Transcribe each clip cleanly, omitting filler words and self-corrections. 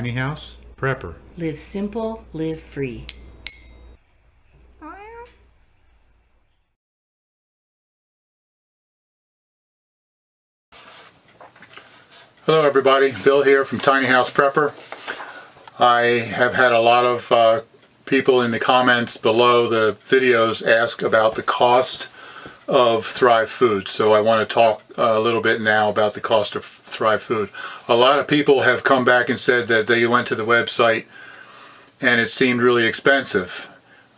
Tiny House Prepper. Live simple, live free. Hello everybody, Bill here from Tiny House Prepper. I have had a lot of people in the comments below the videos ask about the cost of Thrive Food. So I want to talk a little bit now about the cost of Thrive Food. A lot of people have come back and said that they went to the website and it seemed really expensive.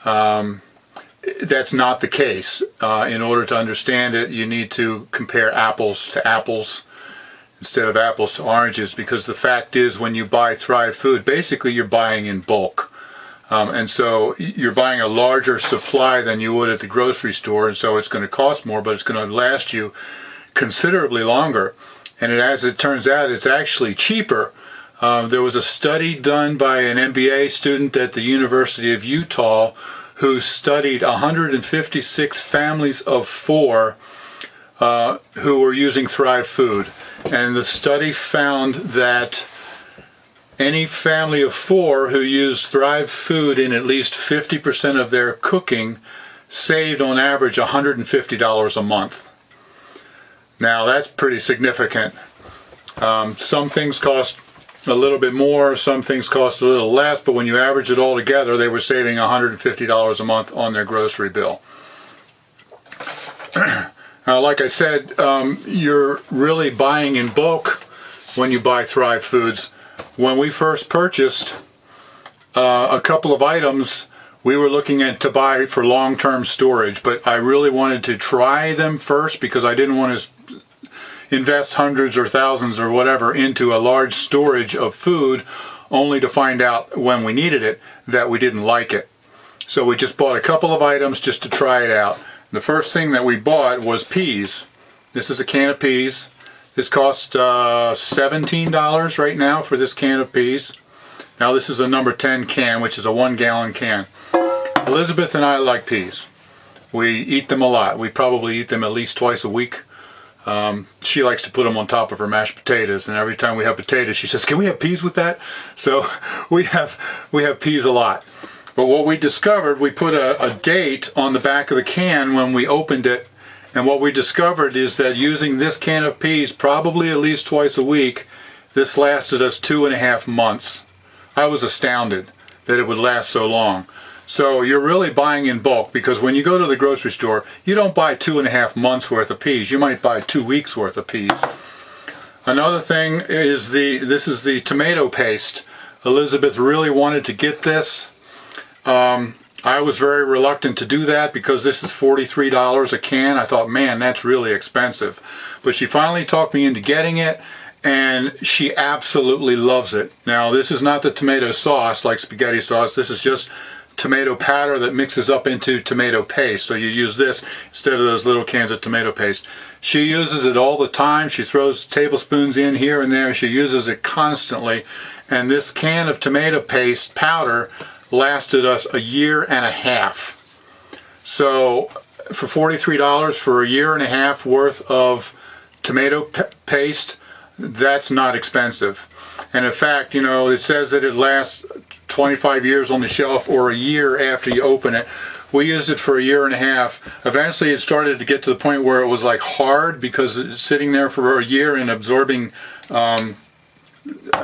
That's not the case. In order to understand it, you need to compare apples to apples instead of apples to oranges, because the fact is, when you buy Thrive Food, basically you're buying in bulk. And so you're buying a larger supply than you would at the grocery store, and so it's going to cost more, but it's going to last you considerably longer. And as it turns out, it's actually cheaper. There was a study done by an MBA student at the University of Utah who studied 156 families of 4 who were using Thrive Food. And the study found that any family of 4 who used Thrive Food in at least 50% of their cooking saved on average $150 a month. Now that's pretty significant. Some things cost a little bit more, some things cost a little less, but when you average it all together, they were saving $150 a month on their grocery bill. Now, like I said, you're really buying in bulk when you buy Thrive Foods. When we first purchased a couple of items, we were looking at to buy for long-term storage, but I really wanted to try them first because I didn't want to invest hundreds or thousands or whatever into a large storage of food only to find out when we needed it that we didn't like it. So we just bought a couple of items just to try it out. The first thing that we bought was peas. This is a can of peas. This cost $17 right now for this can of peas. Now this is a number 10 can, which is a 1-gallon can. Elizabeth and I like peas. We eat them a lot. We probably eat them at least twice a week. She likes to put them on top of her mashed potatoes, and every time we have potatoes she says, "Can we have peas with that?" So we have peas a lot. But what we discovered, we put a date on the back of the can when we opened it, and what we discovered is that using this can of peas probably at least twice a week, this lasted us 2.5 months. I was astounded that it would last so long. So you're really buying in bulk, because when you go to the grocery store, you don't buy 2.5 months worth of peas. You might buy 2 weeks worth of peas. Another thing is this is the tomato paste. Elizabeth really wanted to get this. I was very reluctant to do that because this is $43 a can. I thought, man, that's really expensive. But she finally talked me into getting it, and she absolutely loves it. Now, this is not the tomato sauce like spaghetti sauce. This is just tomato powder that mixes up into tomato paste. So you use this instead of those little cans of tomato paste. She uses it all the time. She throws tablespoons in here and there. She uses it constantly. And this can of tomato paste powder lasted us 1.5 years. So for $43 for 1.5 years worth of tomato paste, that's not expensive. And in fact, you know, it says that it lasts 25 years on the shelf or a year after you open it. We used it for 1.5 years. Eventually it started to get to the point where it was like hard because it's sitting there for a year and absorbing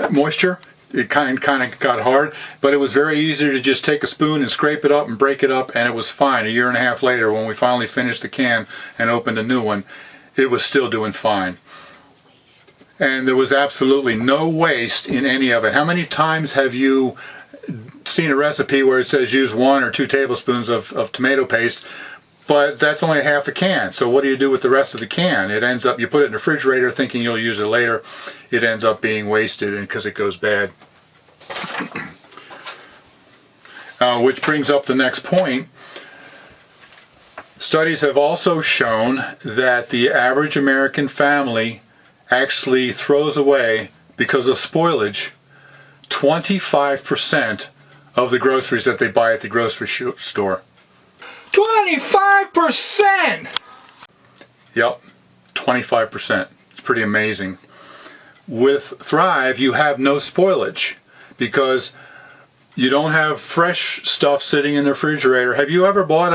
moisture. It kind of got hard, but it was very easy to just take a spoon and scrape it up and break it up, and it was fine. 1.5 years later, when we finally finished the can and opened a new one, it was still doing fine. And there was absolutely no waste in any of it. How many times have you seen a recipe where it says use 1 or 2 tablespoons of tomato paste, but that's only half a can? So what do you do with the rest of the can? It ends up, you put it in the refrigerator thinking you'll use it later. It ends up being wasted because it goes bad. Which brings up the next point. Studies have also shown that the average American family actually throws away, because of spoilage, 25% of the groceries that they buy at the grocery store. 25%! Yep, 25%. It's pretty amazing. With Thrive, you have no spoilage, because you don't have fresh stuff sitting in the refrigerator. Have you ever bought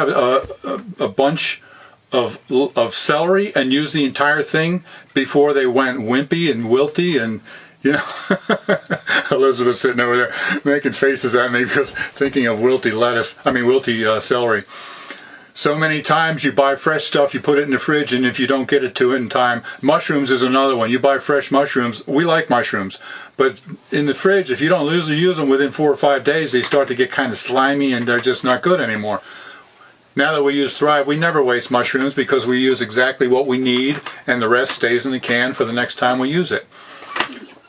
a bunch of celery and used the entire thing before they went wimpy and wilty and Elizabeth's sitting over there making faces at me because thinking of wilty celery. So many times you buy fresh stuff, you put it in the fridge, and if you don't get it to it in time, mushrooms is another one. You buy fresh mushrooms. We like mushrooms, but in the fridge, if you don't use them within 4 or 5 days, they start to get kind of slimy and they're just not good anymore. Now that we use Thrive, we never waste mushrooms because we use exactly what we need, and the rest stays in the can for the next time we use it.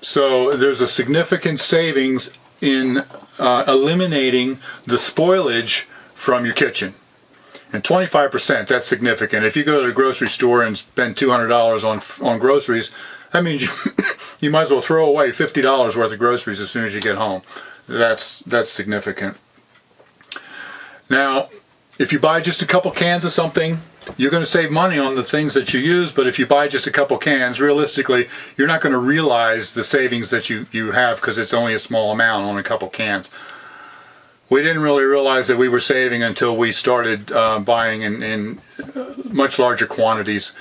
So there's a significant savings in eliminating the spoilage from your kitchen. And 25%, that's significant. If you go to the grocery store and spend $200 on groceries, that means you might as well throw away $50 worth of groceries as soon as you get home. That's significant. Now, if you buy just a couple cans of something, you're going to save money on the things that you use, but if you buy just a couple cans, realistically, you're not going to realize the savings that you have because it's only a small amount on a couple cans. We didn't really realize that we were saving until we started buying in much larger quantities.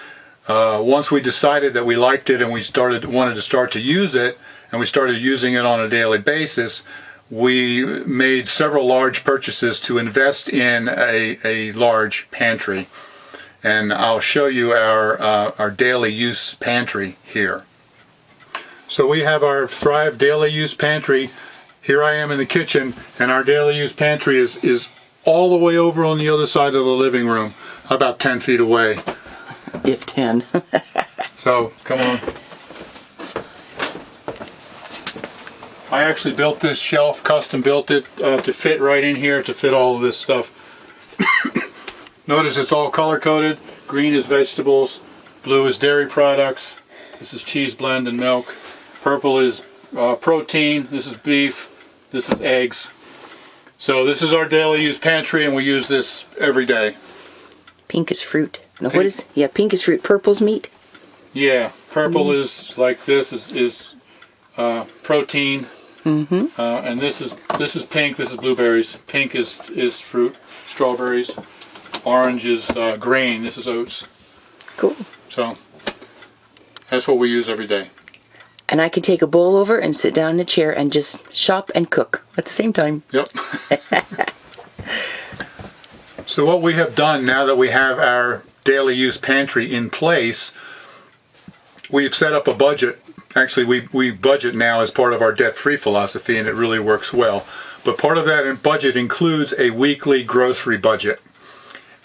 Once we decided that we liked it and we wanted to start to use it, and we started using it on a daily basis, we made several large purchases to invest in a large pantry. And I'll show you our daily use pantry here. So we have our Thrive daily use pantry. Here I am in the kitchen, and our daily use pantry is all the way over on the other side of the living room, about 10 feet away. If 10. So, come on. I actually built this shelf, custom built it to fit right in here, to fit all of this stuff. Notice it's all color coded. Green is vegetables, blue is dairy products, this is cheese blend and milk, purple is protein, this is beef, this is eggs. So this is our daily use pantry, and we use this every day. Pink is fruit. No, what is? Yeah, pink is fruit. Purple's meat. Yeah, purple is like this is protein, and this is pink. This is blueberries. Pink is fruit. Strawberries. Orange is grain. This is oats. Cool. So that's what we use every day. And I could take a bowl over and sit down in a chair and just shop and cook at the same time. Yep. So what we have done now that we have our daily use pantry in place, we've set up a budget. Actually, we budget now as part of our debt-free philosophy, and it really works well. But part of that budget includes a weekly grocery budget.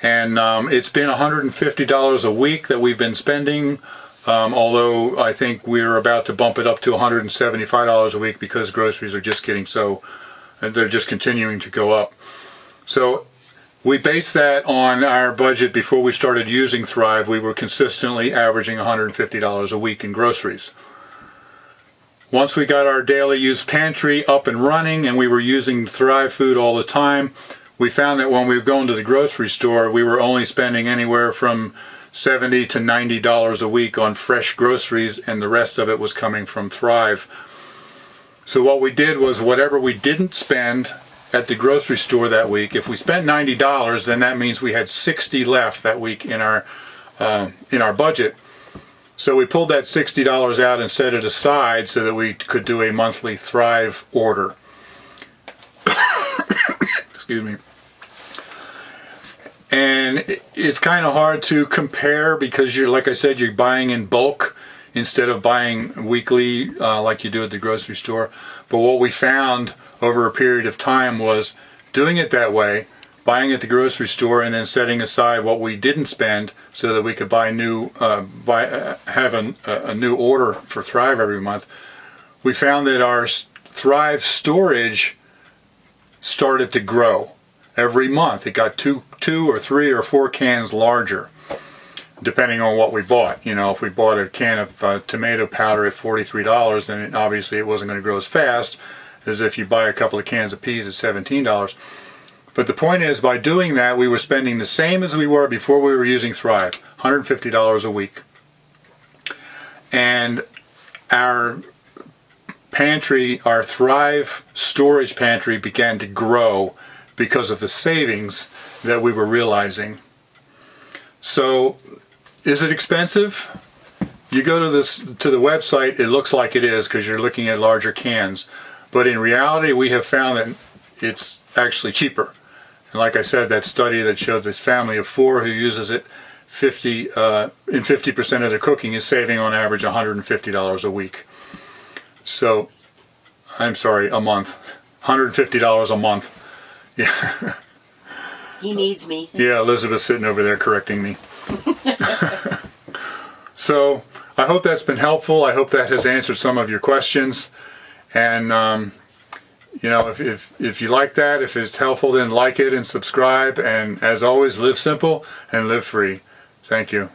And it's been $150 a week that we've been spending, although I think we're about to bump it up to $175 a week because groceries are just they're just continuing to go up. So we based that on our budget before we started using Thrive. We were consistently averaging $150 a week in groceries. Once we got our daily use pantry up and running and we were using Thrive food all the time, we found that when we were going to the grocery store, we were only spending anywhere from $70 to $90 a week on fresh groceries, and the rest of it was coming from Thrive. So what we did was, whatever we didn't spend at the grocery store that week, if we spent $90, then that means we had $60 left that week in our budget. So we pulled that $60 out and set it aside so that we could do a monthly Thrive order. Excuse me. And it's kind of hard to compare because like I said, you're buying in bulk instead of buying weekly like you do at the grocery store. But what we found over a period of time was doing it that way, buying at the grocery store and then setting aside what we didn't spend so that we could buy have a new order for Thrive every month. We found that our Thrive storage started to grow. Every month it got two or three or four cans larger, depending on what we bought. You know, if we bought a can of tomato powder at $43, then obviously it wasn't going to grow as fast as if you buy a couple of cans of peas at $17. But the point is, by doing that, we were spending the same as we were before we were using Thrive, $150 a week. And our pantry, our Thrive storage pantry, began to grow because of the savings that we were realizing. So, is it expensive? You go to the website, it looks like it is because you're looking at larger cans. But in reality, we have found that it's actually cheaper. And like I said, that study that showed this family of 4 who uses it, 50% of their cooking is saving on average $150 a week. So, I'm sorry, a month. $150 a month. Yeah. He needs me. Yeah, Elizabeth's sitting over there correcting me. So, I hope that's been helpful. I hope that has answered some of your questions. And, if you like that, if it's helpful, then like it and subscribe. And as always, live simple and live free. Thank you.